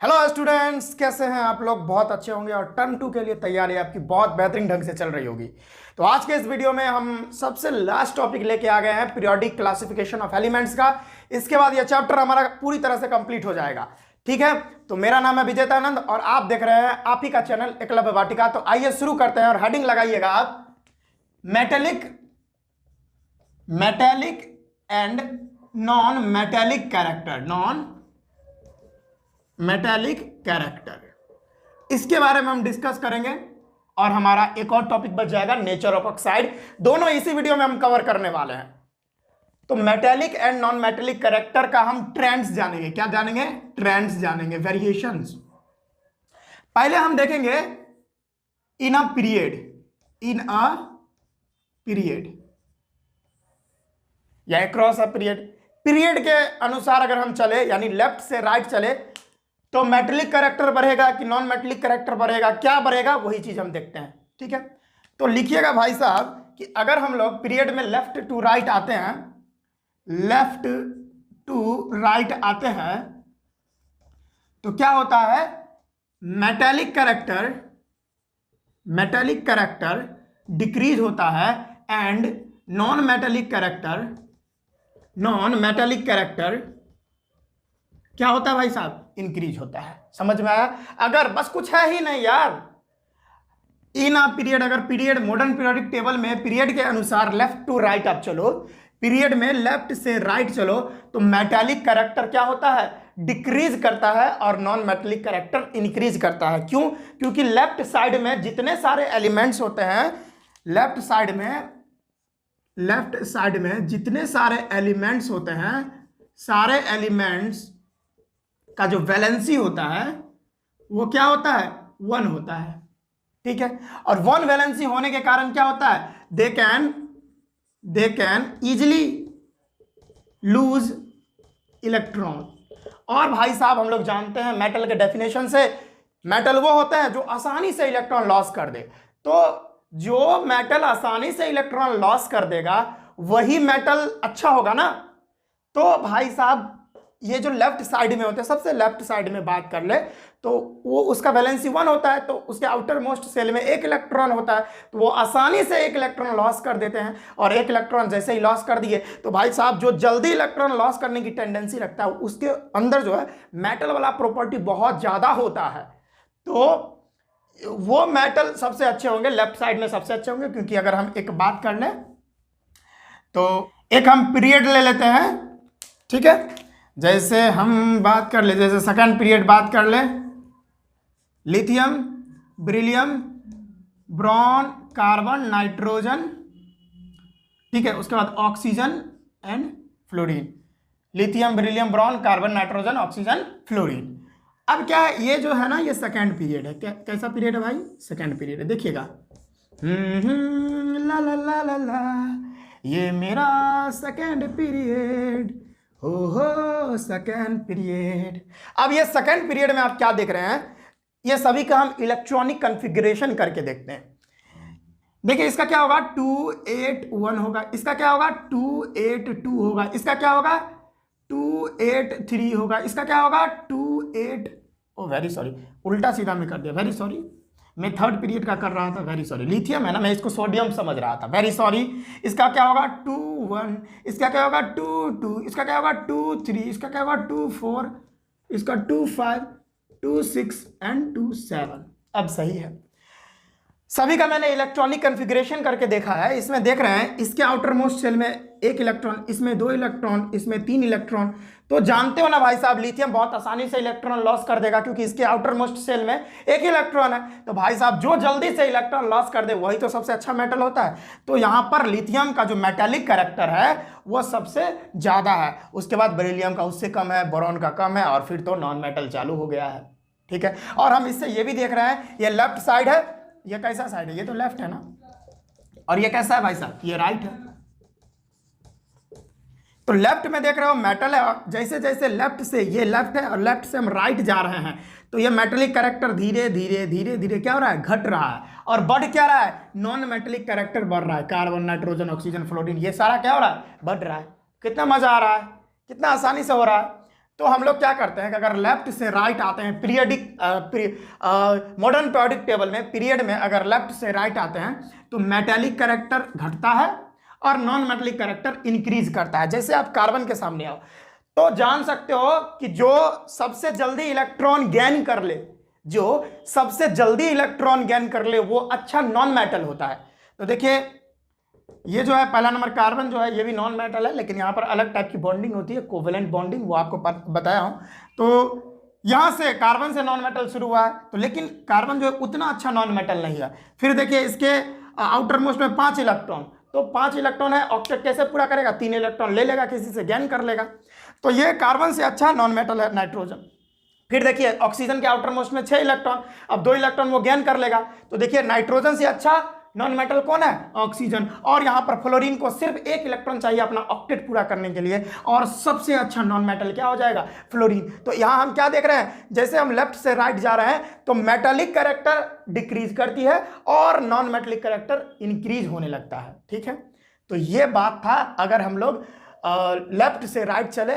Hello students, कैसे हैं आप लोग? बहुत अच्छे होंगे और टर्म टू के लिए तैयारी आपकी बहुत बेहतरीन ढंग से चल रही होगी। तो आज के इस वीडियो में हम सबसे लास्ट टॉपिक लेके आ गए हैं पीरियोडिक क्लासिफिकेशन ऑफ एलिमेंट्स का। इसके बाद यह चैप्टर हमारा पूरी तरह से कंप्लीट हो जाएगा। ठीक है, तो मेरा नाम है विजेतानंद और आप देख रहे हैं आप ही का चैनल एकलव्य वाटिका। तो आइए शुरू करते हैं और हेडिंग लगाइएगा आप, metallic and non metallic character. Metallic character, इसके बारे में हम डिस्कस करेंगे और हमारा एक और टॉपिक बच जाएगा नेचर ऑफ ऑक्साइड। दोनों इसी वीडियो में हम कवर करने वाले हैं। तो metallic and non metallic character का हम ट्रेंड्स जानेंगे। क्या जानेंगे? ट्रेंड्स जानेंगे, वेरिएशंस। पहले हम देखेंगे इन अ पीरियड या अक्रॉस अ पीरियड के अनुसार अगर हम चले, यानी लेफ्ट से राइट चले, तो मेटेलिक कैरेक्टर बढ़ेगा कि नॉन मेटेलिक कैरेक्टर बढ़ेगा, क्या बढ़ेगा, वही चीज हम देखते हैं। ठीक है, तो लिखिएगा भाई साहब कि अगर हम लोग पीरियड में लेफ्ट टू राइट आते हैं, तो क्या होता है? मेटेलिक कैरेक्टर डिक्रीज होता है एंड नॉन मेटेलिक कैरेक्टर क्या होता है भाई साहब? इंक्रीज होता है। समझ में आया? अगर बस कुछ है ही नहीं यार, इन अ पीरियड, अगर पीरियड मॉडर्न पीरियोडिक टेबल में पीरियड के अनुसार लेफ्ट टू राइट आप चलो, पीरियड में लेफ्ट से राइट चलो, तो मेटेलिक कैरेक्टर क्या होता है? डिक्रीज करता है और नॉन मेटेलिक कैरेक्टर इंक्रीज करता है। क्यों? क्योंकि लेफ्ट साइड में जितने सारे एलिमेंट्स होते हैं, लेफ्ट साइड में जितने सारे एलिमेंट्स होते हैं, सारे एलिमेंट्स का जो वैलेंसी होता है वो क्या होता है? 1 होता है। ठीक है, और 1 वैलेंसी होने के कारण क्या होता है? They can easily loose electron. और भाई साहब हम लोग जानते हैं मेटल के डेफिनेशन से, मेटल वो होता है जो आसानी से इलेक्ट्रॉन लॉस कर दे। तो जो मेटल आसानी से इलेक्ट्रॉन लॉस कर देगा वही मेटल अच्छा होगा ना। तो भाई साहब ये जो लेफ्ट साइड में होते हैं, सबसे लेफ्ट साइड में बात कर ले, तो वो उसका वैलेंसी 1 होता है, तो उसके आउटर मोस्ट सेल में 1 इलेक्ट्रॉन होता है, तो वो आसानी से 1 इलेक्ट्रॉन लॉस कर देते हैं। और 1 इलेक्ट्रॉन जैसे ही लॉस कर दिए, तो भाई साहब जो जल्दी इलेक्ट्रॉन लॉस करने की टेंडेंसी रखता है, उसके अंदर जो है मेटल वाला प्रॉपर्टी बहुत ज्यादा होता है। तो वो मेटल सबसे अच्छे होंगे, लेफ्ट साइड में सबसे अच्छे होंगे। क्योंकि अगर हम एक बात कर लें, तो एक हम पीरियड ले लेते हैं। ठीक है, जैसे हम बात कर ले, जैसे सेकंड पीरियड बात कर ले, lithium, beryllium, boron, carbon, nitrogen. ठीक है, उसके बाद oxygen and fluorine. Lithium, beryllium, boron, carbon, nitrogen, oxygen, fluorine. अब क्या है, ये जो है ना, ये सेकंड पीरियड है। कैसा पीरियड है भाई? सेकंड पीरियड है। देखिएगा, ला ला ला ला ला, ये मेरा सेकंड पीरियड, हो सेकंड पीरियड। अब ये सेकंड पीरियड में आप क्या देख रहे हैं? ये सभी का हम इलेक्ट्रॉनिक कॉन्फ़िगरेशन करके देखते हैं। देखिए, इसका क्या होगा? 281 होगा, इसका क्या होगा? 282 होगा, इसका क्या होगा? 283 होगा, इसका क्या होगा? 28, ओ वेरी सॉरी, उल्टा सीधा में कर दिया, वेरी सॉरी, मैं थर्ड पीरियड का कर रहा था, वेरी सॉरी। लिथियम है ना, मैं इसको सोडियम समझ रहा था, वेरी सॉरी। इसका क्या होगा? 21, इसका क्या होगा? 22, इसका क्या होगा? 23, इसका क्या होगा? 24, इसका 25, 26 एंड 27। अब सही है। सभी का मैंने इलेक्ट्रॉनिक कॉन्फ़िगरेशन करके देखा है। इसमें देख रहे हैं, इसके आउटर मोस्ट सेल में 1 इलेक्ट्रॉन, इसमें 2 इलेक्ट्रॉन, इसमें 3 इलेक्ट्रॉन। तो जानते हो ना भाई साहब, लिथियम बहुत आसानी से इलेक्ट्रॉन लॉस कर देगा, क्योंकि इसके आउटर मोस्ट सेल में 1 इलेक्ट्रॉन है। तो भाई साहब जो जल्दी से इलेक्ट्रॉन लॉस कर दे वही तो सबसे अच्छा मेटल होता है। तो यहाँ पर लिथियम का जो मेटेलिक कैरेक्टर है वो सबसे ज्यादा है। उसके बाद बेरिलियम का उससे कम है, बोरॉन का कम है, और फिर तो नॉन मेटल चालू हो गया है। ठीक है, और हम इससे ये भी देख रहे हैं, ये लेफ्ट साइड है, ये कैसा साइड है? ये तो लेफ्ट है ना, और ये कैसा है भाई साहब? ये राइट है। तो लेफ्ट में देख रहे हो मेटल है, और जैसे जैसे लेफ्ट से, ये लेफ्ट है और लेफ्ट से हम राइट जा रहे हैं, तो ये मेटेलिक कैरेक्टर धीरे धीरे धीरे धीरे क्या हो रहा है? घट रहा है। और बढ़ क्या रहा है? नॉन मेटेलिक कैरेक्टर बढ़ रहा है। कार्बन, नाइट्रोजन, ऑक्सीजन, फ्लोरीन, ये सारा क्या हो रहा है? बढ़ रहा है। कितना मजा आ रहा है, कितना आसानी से हो रहा है। तो हम लोग क्या करते हैं कि अगर लेफ्ट से राइट आते हैं पीरियडिक मॉडर्न पीरियडिक टेबल में पीरियड में अगर लेफ्ट से राइट आते हैं तो मेटालिक कैरेक्टर घटता है और नॉन मेटालिक कैरेक्टर इंक्रीज करता है। जैसे आप कार्बन के सामने आओ तो जान सकते हो कि जो सबसे जल्दी इलेक्ट्रॉन गेन कर ले, जो सबसे जल्दी इलेक्ट्रॉन गेन कर ले वो अच्छा नॉन मेटल होता है। तो देखिए ये जो है पहला नंबर कार्बन जो है ये भी नॉन मेटल है, लेकिन यहाँ पर अलग टाइप की बॉन्डिंग होती है, कोवेलेंट बॉन्डिंग, वो आपको बताया हूँ। तो यहाँ से कार्बन से नॉन मेटल शुरू हुआ है, तो लेकिन कार्बन जो है उतना अच्छा नॉन मेटल नहीं है। फिर देखिए इसके आउटर मोस्ट में 5 इलेक्ट्रॉन, तो 5 इलेक्ट्रॉन है, ऑक्टेट कैसे पूरा करेगा, 3 इलेक्ट्रॉन ले लेगा, किसी से गेन कर लेगा, तो ये कार्बन से अच्छा नॉन मेटल है नाइट्रोजन। फिर देखिए ऑक्सीजन के आउटर मोस्ट में 6 इलेक्ट्रॉन, अब 2 इलेक्ट्रॉन वो गेन कर लेगा, तो देखिए नाइट्रोजन से अच्छा नॉन मेटल कौन है, ऑक्सीजन। और यहां पर फ्लोरीन को सिर्फ 1 इलेक्ट्रॉन चाहिए अपना ऑक्टेट पूरा करने के लिए, और सबसे अच्छा नॉन मेटल क्या हो जाएगा, फ्लोरीन। तो यहां हम क्या देख रहे हैं, जैसे हम लेफ्ट से राइट जा रहे हैं तो मेटालिक कैरेक्टर डिक्रीज करती है और नॉन मेटालिक कैरेक्टर इंक्रीज होने लगता है। ठीक है, तो ये बात था। अगर हम लोग लेफ्ट से राइट चले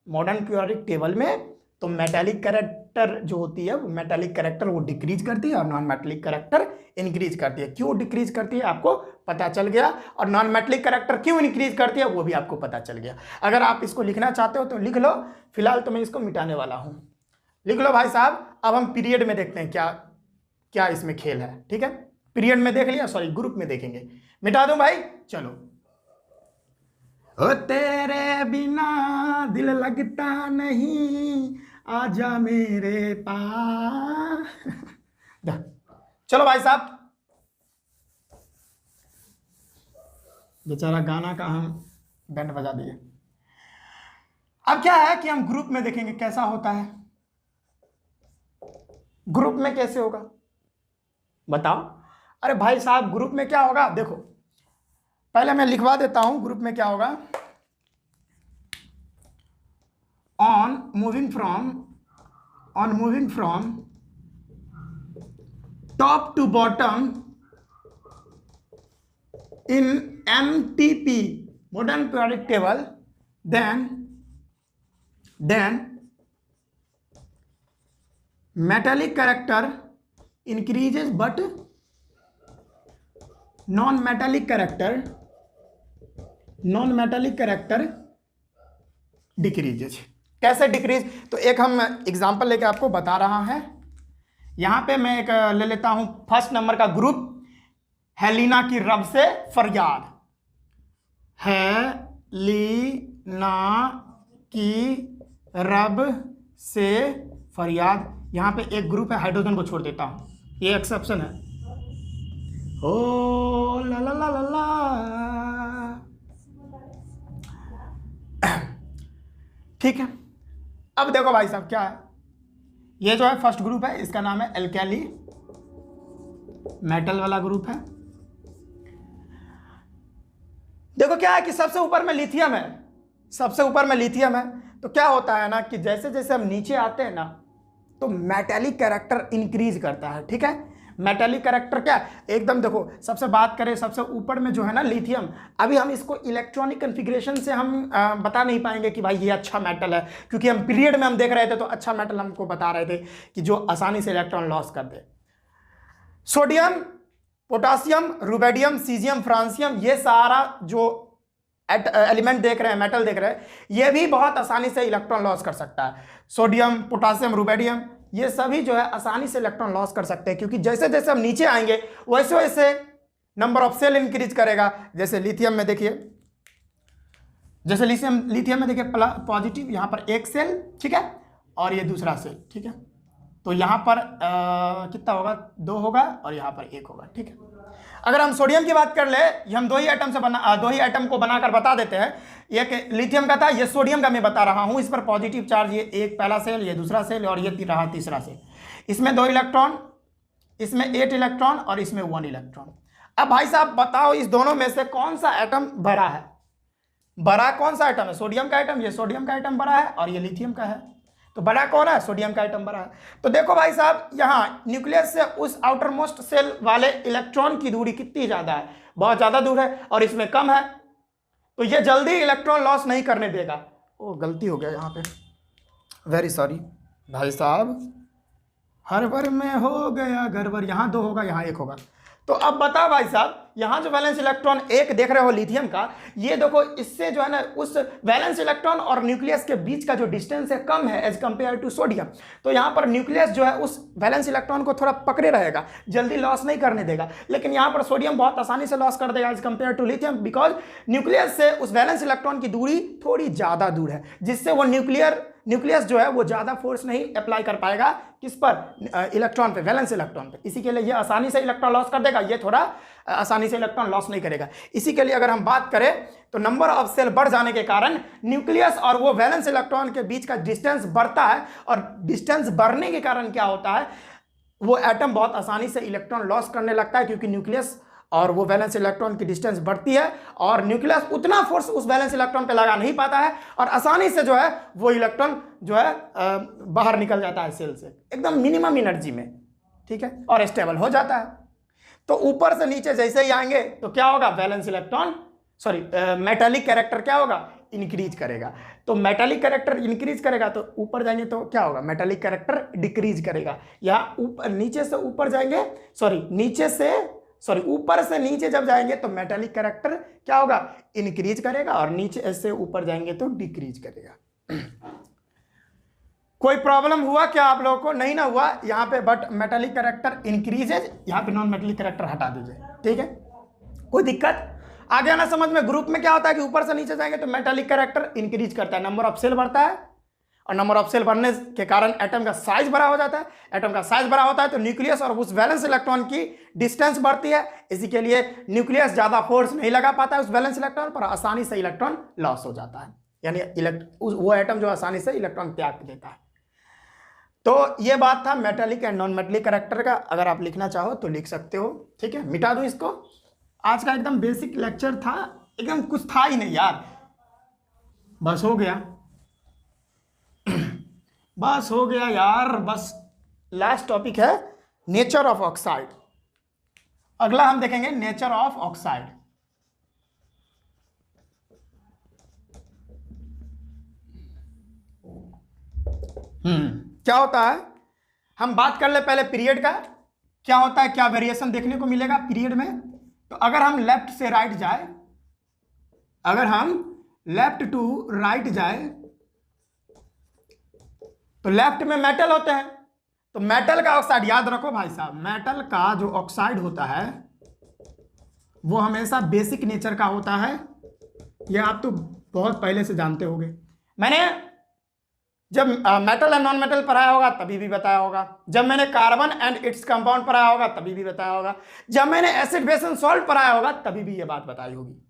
मॉडर्न पीरियोडिक टेबल में तो मेटालिक कैरेक्टर जो होती है वो मेटालिक कैरेक्टर वो डिक्रीज करती है और नॉन मेटालिक कैरेक्टर इंक्रीज करती है। क्यों डिक्रीज करती है आपको पता चल गया, और नॉन मेटालिक कैरेक्टर क्यों इंक्रीज करती है वो भी आपको पता चल गया। अगर आप इसको लिखना चाहते हो तो लिख लो, फिलहाल तो मैं इसको मिटाने वाला हूं, लिख लो भाई साहब। अब हम पीरियड में देखते हैं क्या क्या इसमें खेल है। ठीक है, पीरियड में देख लिया, सॉरी ग्रुप में देखेंगे। मिटा दूं भाई, चलो। ओ तेरे बिना दिल लगता नहीं, आजा मेरे पास। चलो भाई साहब, बेचारा गाना का हम बैंड बजा दिए। अब क्या है कि हम ग्रुप में देखेंगे कैसा होता है। ग्रुप में कैसे होगा बताओ। अरे भाई साहब ग्रुप में क्या होगा, देखो पहले मैं लिखवा देता हूं ग्रुप में क्या होगा। on moving from top to bottom in MTP modern periodic table, then metallic character increases but non-metallic character decreases। कैसे डिक्रीज, तो एक हम एग्जांपल लेके आपको बता रहा है। यहां पे मैं एक ले लेता हूं फर्स्ट नंबर का ग्रुप, हेलिना की रब से फरियाद, हेलिना की रब से फरियाद। यहां पे एक ग्रुप है, हाइड्रोजन को छोड़ देता हूं, ये एक्सेप्शन है। ओ ला ला ला ला ला। ठीक है, अब देखो भाई साहब क्या है, ये जो है फर्स्ट ग्रुप है, इसका नाम है एल्केली, मेटल वाला ग्रुप है। देखो क्या है कि सबसे ऊपर में लिथियम है, सबसे ऊपर में लिथियम है। तो क्या होता है ना कि जैसे जैसे हम नीचे आते हैं ना तो मेटालिक कैरेक्टर इंक्रीज करता है। ठीक है, मेटालिक कैरेक्टर क्या एकदम, देखो सबसे बात करें सबसे ऊपर में जो है ना लिथियम, अभी हम इसको इलेक्ट्रॉनिक कॉन्फ़िगरेशन से हम बता नहीं पाएंगे कि भाई ये अच्छा मेटल है, क्योंकि हम पीरियड में हम देख रहे थे तो अच्छा मेटल हमको बता रहे थे कि जो आसानी से इलेक्ट्रॉन लॉस कर दे। Sodium, potassium, rubidium, caesium, francium, ये सारा जो एलिमेंट देख रहे हैं, मेटल देख रहे हैं, ये भी बहुत आसानी से इलेक्ट्रॉन लॉस कर सकता है। सोडियम, पोटासियम, रुबेडियम, ये सभी जो है आसानी से इलेक्ट्रॉन लॉस कर सकते हैं, क्योंकि जैसे जैसे हम नीचे आएंगे वैसे वैसे नंबर ऑफ सेल इंक्रीज करेगा। जैसे लिथियम में देखिए, जैसे लिथियम में देखिए पॉजिटिव, यहाँ पर एक सेल, ठीक है, और ये दूसरा सेल, ठीक है, तो यहाँ पर कितना होगा, 2 होगा और यहाँ पर 1 होगा। ठीक है, अगर हम सोडियम की बात कर ले, ये हम 2 ही आइटम को बनाकर बता देते हैं। एक लिथियम का था, ये सोडियम का मैं बता रहा हूं। इस पर पॉजिटिव चार्ज, ये एक पहला सेल, ये दूसरा सेल, और ये रहा तीसरा सेल। इसमें 2 इलेक्ट्रॉन, इसमें 8 इलेक्ट्रॉन और इसमें 1 इलेक्ट्रॉन। अब भाई साहब बताओ इस दोनों में से कौन सा एटम बड़ा है, बड़ा कौन सा एटम है, सोडियम का एटम, ये सोडियम का एटम बड़ा है और ये लिथियम का है, तो बड़ा कौन है, सोडियम का एटम बड़ा है। तो देखो भाई साहब यहाँ न्यूक्लियस से उस आउटर मोस्ट सेल वाले इलेक्ट्रॉन की दूरी कितनी ज्यादा है, बहुत ज्यादा दूर है, और इसमें कम है, तो ये जल्दी इलेक्ट्रॉन लॉस नहीं करने देगा। ओ गलती हो गया यहाँ पे, वेरी सॉरी भाई साहब, हर बार में हो गया गड़बड़, यहाँ 2 होगा यहाँ 1 होगा। तो अब बताओ भाई साहब, यहाँ जो वैलेंस इलेक्ट्रॉन 1 देख रहे हो लिथियम का, ये देखो इससे जो है ना उस वैलेंस इलेक्ट्रॉन और न्यूक्लियस के बीच का जो डिस्टेंस है कम है एज कंपेयर टू सोडियम। तो यहाँ पर न्यूक्लियस जो है उस वैलेंस इलेक्ट्रॉन को थोड़ा पकड़े रहेगा, जल्दी लॉस नहीं करने देगा। लेकिन यहाँ पर सोडियम बहुत आसानी से लॉस कर देगा as compare to lithium, because nucleus से उस वैलेंस इलेक्ट्रॉन की दूरी थोड़ी ज़्यादा दूर है, जिससे वो न्यूक्लियस जो है वो ज़्यादा फोर्स नहीं अप्लाई कर पाएगा किस पर, इलेक्ट्रॉन पे, वैलेंस इलेक्ट्रॉन पे। इसी के लिए ये आसानी से इलेक्ट्रॉन लॉस कर देगा, ये थोड़ा आसानी से इलेक्ट्रॉन लॉस नहीं करेगा। इसी के लिए अगर हम बात करें तो नंबर ऑफ सेल बढ़ जाने के कारण न्यूक्लियस और वो वैलेंस इलेक्ट्रॉन के बीच का डिस्टेंस बढ़ता है, और डिस्टेंस बढ़ने के कारण क्या होता है, वो एटम बहुत आसानी से इलेक्ट्रॉन लॉस करने लगता है, क्योंकि न्यूक्लियस और वो वैलेंस इलेक्ट्रॉन की डिस्टेंस बढ़ती है, और न्यूक्लियस उतना फोर्स उस वैलेंस इलेक्ट्रॉन पे लगा नहीं पाता है, और आसानी से जो है वो इलेक्ट्रॉन जो है बाहर निकल जाता है सेल से एकदम मिनिमम एनर्जी में, ठीक है, और स्टेबल हो जाता है। तो ऊपर से नीचे जैसे ही आएंगे तो क्या होगा, वैलेंस इलेक्ट्रॉन मेटालिक कैरेक्टर क्या होगा, इंक्रीज करेगा। तो मेटालिक कैरेक्टर इंक्रीज करेगा तो ऊपर जाएंगे तो क्या होगा, मेटालिक कैरेक्टर डिक्रीज करेगा। या नीचे से ऊपर जाएंगे, ऊपर से नीचे जब जाएंगे तो मेटालिक कैरेक्टर क्या होगा, इंक्रीज करेगा, और नीचे से ऊपर जाएंगे तो डिक्रीज करेगा। कोई प्रॉब्लम हुआ क्या आप लोगों को, नहीं ना हुआ यहाँ पे, बट मेटालिक कैरेक्टर इंक्रीजेज, यहाँ पे नॉन मेटालिक कैरेक्टर हटा दीजिए, ठीक है, कोई दिक्कत आ गया ना समझ में। ग्रुप में क्या होता है कि ऊपर से नीचे जाएंगे तो मेटालिक कैरेक्टर इंक्रीज करता है, नंबर ऑफ सेल बढ़ता है, और नंबर ऑफ सेल बढ़ने के कारण एटम का साइज बड़ा हो जाता है। एटम का साइज बड़ा होता है तो न्यूक्लियस और उस वैलेंस इलेक्ट्रॉन की डिस्टेंस बढ़ती है, इसी के लिए न्यूक्लियस ज्यादा फोर्स नहीं लगा पाता है उस वैलेंस इलेक्ट्रॉन पर, आसानी से इलेक्ट्रॉन लॉस हो जाता है, यानी वो एटम जो आसानी से इलेक्ट्रॉन त्याग देता है। तो ये बात था metallic and non metallic character का, अगर आप लिखना चाहो तो लिख सकते हो, ठीक है। मिटा दूं इसको, आज का एकदम बेसिक लेक्चर था, एकदम कुछ था ही नहीं यार, बस हो गया बस हो गया यार, बस लास्ट टॉपिक है नेचर ऑफ ऑक्साइड। अगला हम देखेंगे नेचर ऑफ ऑक्साइड। क्या होता है, हम बात कर ले पहले पीरियड का, क्या होता है, क्या वेरिएशन देखने को मिलेगा पीरियड में। तो अगर हम लेफ्ट से राइट जाए, अगर हम लेफ्ट टू राइट जाए तो लेफ्ट में मेटल होते हैं, तो मेटल का ऑक्साइड याद रखो भाई साहब, मेटल का जो ऑक्साइड होता है वो हमेशा बेसिक नेचर का होता है, ये आप तो बहुत पहले से जानते होंगे। मैंने जब मेटल एंड नॉन मेटल पढ़ाया होगा तभी भी बताया होगा, जब मैंने कार्बन एंड इट्स कंपाउंड पढ़ाया होगा तभी भी बताया होगा, जब मैंने एसिड बेस एंड सॉल्ट पढ़ाया होगा तभी भी ये बात बताई होगी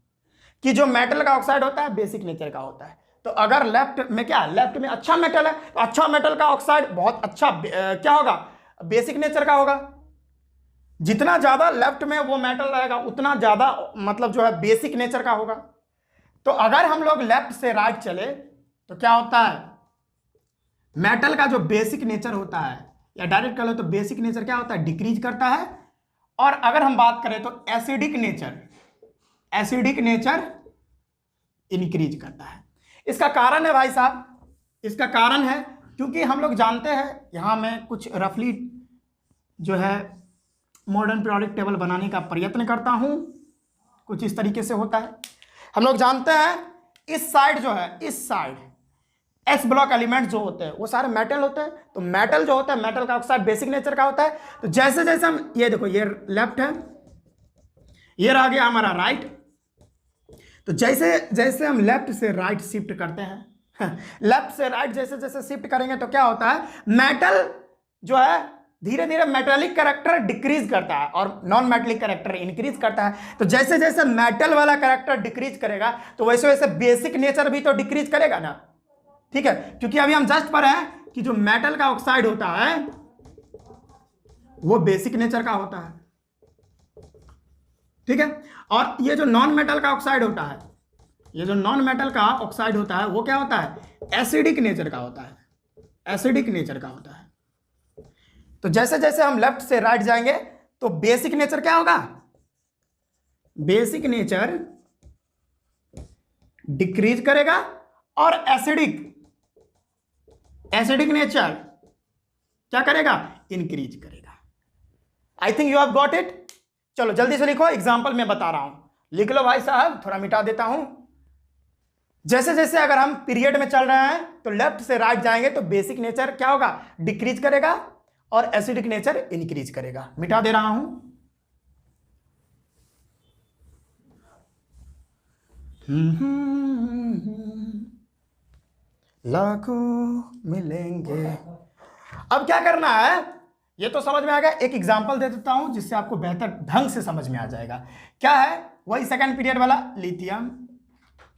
कि जो मेटल का ऑक्साइड होता है बेसिक नेचर का होता है। तो अगर लेफ्ट में क्या, लेफ्ट में अच्छा मेटल है तो अच्छा मेटल का ऑक्साइड बहुत अच्छा क्या होगा, बेसिक नेचर का होगा। जितना ज्यादा लेफ्ट में वो मेटल रहेगा उतना ज्यादा मतलब जो है बेसिक नेचर का होगा। तो अगर हम लोग लेफ्ट से राइट चले तो क्या होता है, मेटल का जो बेसिक नेचर होता है, या डायरेक्ट कर लो तो बेसिक नेचर क्या होता है, डिक्रीज करता है। और अगर हम बात करें तो एसिडिक नेचर इंक्रीज करता है। इसका कारण है भाई साहब, इसका कारण है क्योंकि हम लोग जानते हैं, यहां मैं कुछ रफली जो है मॉडर्न पीरियोडिक टेबल बनाने का प्रयत्न करता हूं, कुछ इस तरीके से होता है। हम लोग जानते हैं इस साइड जो है, इस साइड एस ब्लॉक एलिमेंट जो होते हैं वो सारे मेटल होते हैं। तो मेटल जो होता है, मेटल का ऑक्साइड बेसिक नेचर का होता है। तो जैसे जैसे हम, ये देखो ये लेफ्ट है, ये आ गया हमारा राइट, तो जैसे जैसे हम लेफ्ट से राइट शिफ्ट करते हैं लेफ्ट से राइट जैसे जैसे शिफ्ट करेंगे तो क्या होता है, मेटल जो है धीरे धीरे मेटेलिक कैरेक्टर डिक्रीज करता है और नॉन मेटेलिक कैरेक्टर इंक्रीज करता है। तो जैसे जैसे मेटल वाला कैरेक्टर डिक्रीज करेगा तो वैसे वैसे बेसिक नेचर भी तो डिक्रीज करेगा ना, ठीक है। क्योंकि अभी हम जस्ट पर हैं कि जो मेटल का ऑक्साइड होता है वो बेसिक नेचर का होता है, ठीक है। और ये जो नॉन मेटल का ऑक्साइड होता है, ये जो नॉन मेटल का ऑक्साइड होता है वो क्या होता है, एसिडिक नेचर का होता है, एसिडिक नेचर का होता है। तो जैसे जैसे हम लेफ्ट से राइट जाएंगे तो बेसिक नेचर क्या होगा, बेसिक नेचर डिक्रीज करेगा और एसिडिक एसिडिक नेचर क्या करेगा, इंक्रीज करेगा। I think you have got it. चलो जल्दी से लिखो, एग्जाम्पल मैं बता रहा हूं, लिख लो भाई साहब, थोड़ा मिटा देता हूं। जैसे जैसे अगर हम पीरियड में चल रहे हैं तो लेफ्ट से राइट जाएंगे तो बेसिक नेचर क्या होगा, डिक्रीज करेगा, और एसिडिक नेचर इंक्रीज करेगा। मिटा दे रहा हूं। लाखों मिलेंगे। अब क्या करना है, ये तो समझ में आ गया। एक एग्जांपल दे देता हूं जिससे आपको बेहतर ढंग से समझ में आ जाएगा। क्या है, वही सेकंड पीरियड वाला, लिथियम,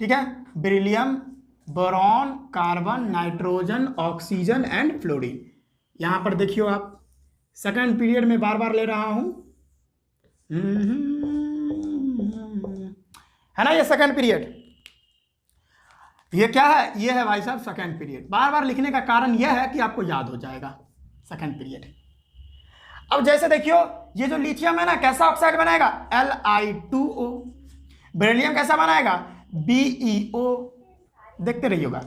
ठीक है, beryllium, boron, carbon, nitrogen, oxygen and fluorine. यहां पर देखियो आप, सेकंड पीरियड में बार बार ले रहा हूं, है ना, ये सेकंड पीरियड। ये क्या है, ये है भाई साहब सेकंड पीरियड। बार बार लिखने का कारण यह है कि आपको याद हो जाएगा सेकंड पीरियड। अब जैसे देखियो, ये जो लिथियम है ना, कैसा ऑक्साइड बनाएगा, Li2O। बेरिलियम कैसा बनाएगा, BeO। देखते रहिएगा।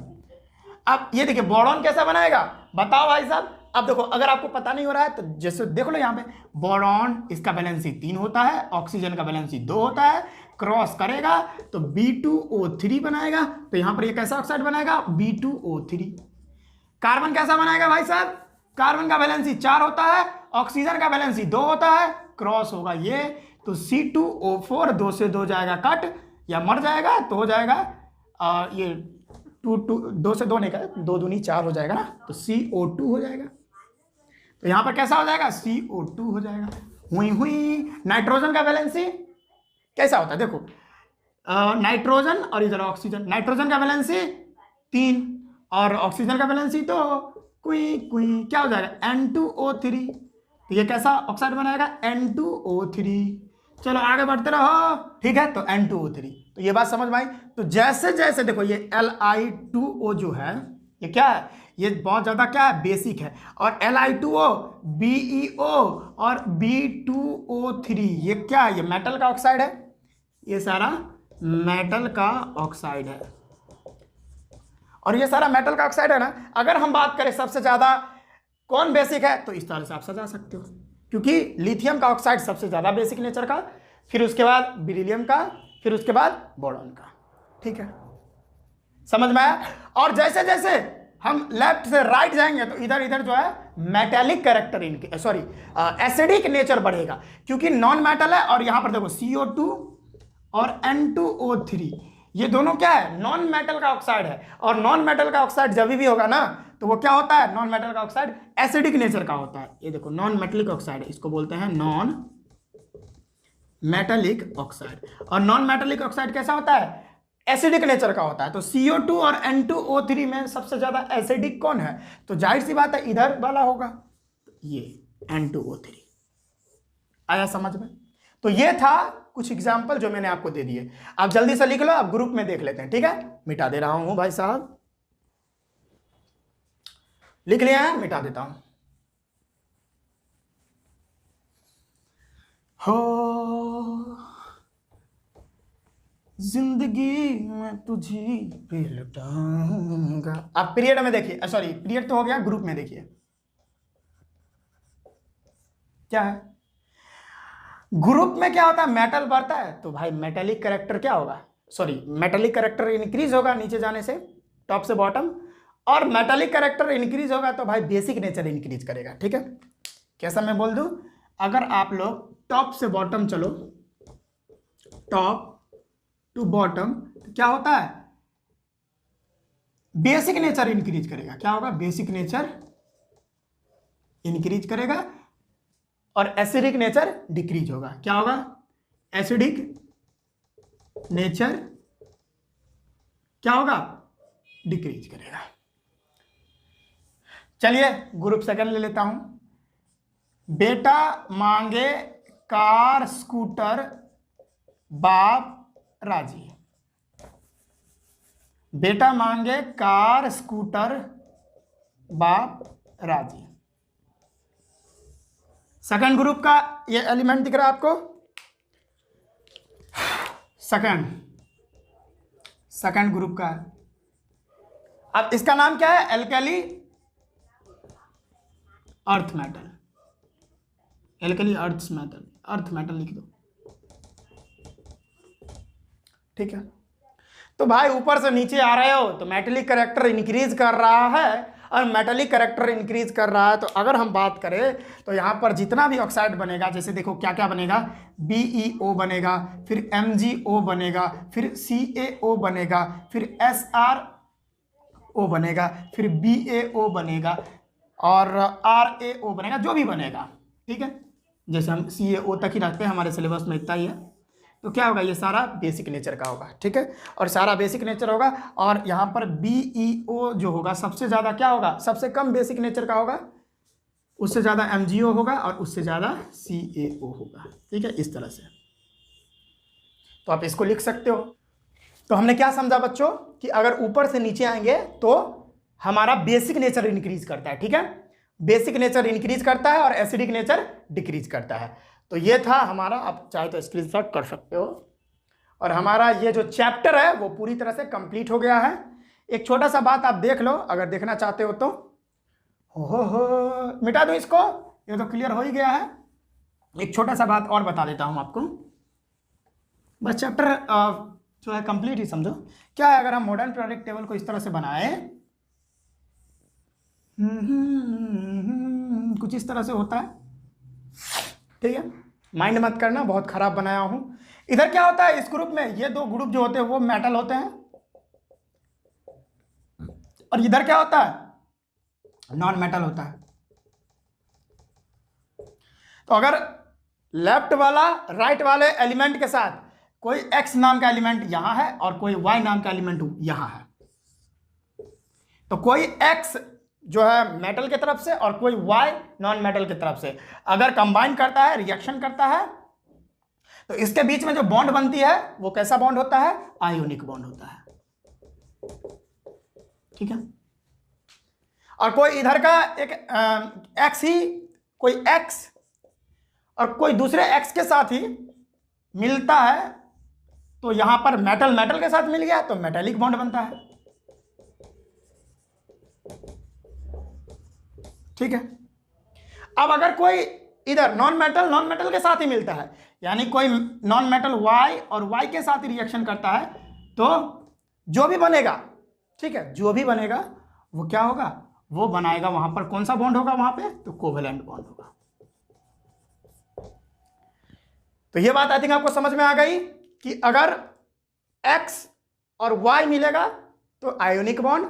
अब ये देखिए, बोरॉन कैसा बनाएगा, बताओ भाई साहब। अब देखो, अगर आपको पता नहीं हो रहा है तो जैसे देख लो यहाँ पे, बोरॉन इसका वैलेंसी 3 होता है, ऑक्सीजन का वैलेंसी 2 होता है, क्रॉस करेगा तो B2O3 बनाएगा। तो यहां पर ये कैसा ऑक्साइड बनाएगा, B2O3। कार्बन कैसा बनाएगा भाई साहब, कार्बन का वैलेंसी 4 होता है, ऑक्सीजन का वैलेंसी 2 होता है, क्रॉस होगा ये तो C2O4, 2 से 2 जाएगा कट या मर जाएगा, तो हो जाएगा ये 2 से 2 नहीं कर, 2 दूनी 4 हो जाएगा ना, तो CO2 हो जाएगा। तो यहां पर कैसा हो जाएगा, CO2 हो जाएगा। हुई नाइट्रोजन का वैलेंसी कैसा होता है, देखो, नाइट्रोजन और इधर ऑक्सीजन, नाइट्रोजन का वैलेंसी 3 और ऑक्सीजन का वैलेंसी तो कुई क्या हो जाएगा, N2O3। तो ये कैसा ऑक्साइड बनाएगा, N2O3। चलो आगे बढ़ते रहो, ठीक है, तो N2O3। तो ये बात समझ में आई। तो जैसे जैसे देखो, ये Li2O जो है, ये क्या है, ये बहुत ज्यादा क्या है, बेसिक है। और Li2O, BeO और B2O3, ये क्या है, ये मेटल का ऑक्साइड है, ये सारा मेटल का ऑक्साइड है। और ये सारा मेटल का ऑक्साइड है ना। अगर हम बात करें सबसे ज्यादा कौन बेसिक है, तो इस तरह से आप सजा सकते हो, क्योंकि लिथियम का ऑक्साइड सबसे ज्यादा बेसिक नेचर का, फिर उसके बाद बेरिलियम का, फिर उसके बाद बोरॉन का। ठीक है, समझ में आया। और जैसे जैसे हम लेफ्ट से राइट जाएंगे तो इधर इधर जो है मेटेलिक कैरेक्टर इनके, सॉरी एसिडिक नेचर बढ़ेगा, क्योंकि नॉन मेटल है। और यहां पर देखो CO2 और N2O3, ये दोनों क्या है, नॉन मेटल का ऑक्साइड है। और नॉन मेटल का ऑक्साइड जब भी होगा ना, तो वो क्या होता है, नॉन मेटल का ऑक्साइड एसिडिक नेचर का होता है। ये देखो, नॉन मेटेलिक ऑक्साइड, इसको बोलते हैं नॉन मेटेलिक ऑक्साइड। और नॉन मेटेलिक ऑक्साइड कैसा होता है, एसिडिक नेचर का होता है। तो CO2 और N2O3 में सबसे ज्यादा एसिडिक कौन है, तो जाहिर सी बात है इधर वाला होगा, ये N2O3। आया समझ में। तो ये था कुछ एग्जाम्पल जो मैंने आपको दे दिए। आप जल्दी से लिख लो, आप ग्रुप में देख लेते हैं, ठीक है। मिटा दे रहा हूं भाई साहब, लिख लिया है, मिटा देता हूं। हो जिंदगी में तुझी पे लुटाऊंगा। आप पीरियड में देखिए, सॉरी पीरियड तो हो गया, ग्रुप में देखिए क्या है। ग्रुप में क्या होता है, मेटल बढ़ता है तो भाई मेटेलिक कैरेक्टर क्या होगा, सॉरी मेटेलिक कैरेक्टर इंक्रीज होगा नीचे जाने से, टॉप से बॉटम। और मेटेलिक कैरेक्टर इंक्रीज होगा तो भाई बेसिक नेचर इंक्रीज करेगा। ठीक है, कैसा मैं बोल दूं, अगर आप लोग टॉप से बॉटम चलो, टॉप टू बॉटम, तो क्या होता है, बेसिक नेचर इंक्रीज करेगा। क्या होगा, बेसिक नेचर इंक्रीज करेगा और एसिडिक नेचर डिक्रीज होगा। क्या होगा, एसिडिक नेचर क्या होगा, डिक्रीज करेगा। चलिए ग्रुप सेकंड ले लेता हूं। बेटा मांगे कार स्कूटर, बाप राजी। बेटा मांगे कार स्कूटर, बाप राजी। सेकंड ग्रुप का ये एलिमेंट दिख रहा है आपको, सेकंड ग्रुप का है। अब इसका नाम क्या है, एल्कली अर्थ मेटल, एल के लिए अर्थ मेटल, अर्थ मेटल लिख दो। ठीक है, तो भाई ऊपर से नीचे आ रहे हो तो मेटेलिक कैरेक्टर इंक्रीज कर रहा है, और मेटेलिक कैरेक्टर इंक्रीज कर रहा है तो अगर हम बात करें तो यहाँ पर जितना भी ऑक्साइड बनेगा, जैसे देखो क्या क्या बनेगा, BeO बनेगा, फिर MgO बनेगा, फिर CaO बनेगा, फिर SrO बनेगा, फिर BaO बनेगा और RaO बनेगा, जो भी बनेगा। ठीक है, जैसे हम CaO तक ही रखते हैं, हमारे सिलेबस में इतना ही है। तो क्या होगा, ये सारा बेसिक नेचर का होगा। ठीक है, और सारा बेसिक नेचर होगा, और यहाँ पर BeO जो होगा सबसे ज़्यादा क्या होगा, सबसे कम बेसिक नेचर का होगा, उससे ज़्यादा MgO होगा, और उससे ज़्यादा CaO होगा। ठीक है, इस तरह से तो आप इसको लिख सकते हो। तो हमने क्या समझा बच्चों कि अगर ऊपर से नीचे आएंगे तो हमारा बेसिक नेचर इंक्रीज करता है। ठीक है, बेसिक नेचर इंक्रीज करता है और एसिडिक नेचर डिक्रीज करता है। तो ये था हमारा, आप चाहे तो स्क्रीनशॉट कर सकते हो, और हमारा ये जो चैप्टर है वो पूरी तरह से कंप्लीट हो गया है। एक छोटा सा बात आप देख लो अगर देखना चाहते हो तो, हो मिटा दो इसको, ये तो क्लियर हो ही गया है। एक छोटा सा बात और बता देता हूं आपको, बस चैप्टर जो है कंप्लीट ही समझो। क्या है, अगर हम मॉडर्न पीरियोडिक टेबल को इस तरह से बनाए, कुछ इस तरह से होता है। ठीक है, माइंड मत करना, बहुत खराब बनाया हूं। इधर क्या होता है, इस ग्रुप में ये दो ग्रुप जो होते हैं वो मेटल होते हैं, और इधर क्या होता है, नॉन मेटल होता है। तो अगर लेफ्ट वाला राइट वाले एलिमेंट के साथ कोई X नाम का एलिमेंट यहां है और कोई Y नाम का एलिमेंट यहां है, तो कोई X जो है मेटल की तरफ से और कोई Y नॉन मेटल की तरफ से अगर कंबाइन करता है, रिएक्शन करता है, तो इसके बीच में जो बॉन्ड बनती है वो कैसा बॉन्ड होता है, आयोनिक बॉन्ड होता है। ठीक है, और कोई इधर का एक X ही, कोई X और कोई दूसरे X के साथ ही मिलता है, तो यहां पर मेटल मेटल के साथ मिल गया तो मेटेलिक बॉन्ड बनता है। ठीक है, अब अगर कोई इधर नॉन मेटल के साथ ही मिलता है, यानी कोई नॉन मेटल Y और Y के साथ ही रिएक्शन करता है, तो जो भी बनेगा, ठीक है, जो भी बनेगा वो क्या होगा, वो बनाएगा वहां पर कौन सा बॉन्ड होगा, वहां पे तो कोवेलेंट बॉन्ड होगा। तो ये बात आई थिंक आपको समझ में आ गई कि अगर X और Y मिलेगा तो आयोनिक बॉन्ड,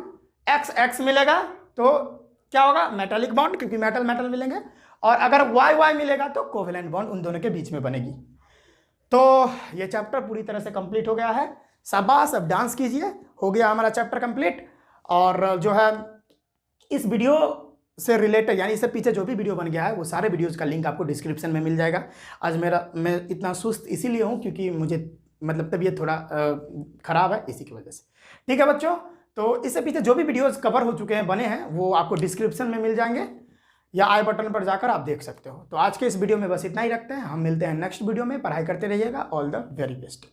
X मिलेगा तो क्या होगा, मेटालिक बॉन्ड, क्योंकि मेटल मेटल मिलेंगे, और अगर Y मिलेगा तो कोवेलेंट बॉन्ड उन दोनों के बीच में बनेगी। तो ये चैप्टर पूरी तरह से कंप्लीट हो गया है। शाबाश, अब डांस कीजिए, हो गया हमारा चैप्टर कंप्लीट। और जो है इस वीडियो से रिलेटेड, यानी इससे पीछे जो भी वीडियो बन गया है वो सारे वीडियोज़ का लिंक आपको डिस्क्रिप्शन में मिल जाएगा। आज मैं इतना सुस्त इसीलिए हूँ क्योंकि मुझे मतलब तबीयत थोड़ा ख़राब है, इसी की वजह से। ठीक है बच्चों, तो इससे पीछे जो भी वीडियोज़ कवर हो चुके हैं, बने हैं, वो आपको डिस्क्रिप्शन में मिल जाएंगे या आई बटन पर जाकर आप देख सकते हो। तो आज के इस वीडियो में बस इतना ही रखते हैं, हम मिलते हैं नेक्स्ट वीडियो में। पढ़ाई करते रहिएगा, ऑल द वेरी बेस्ट।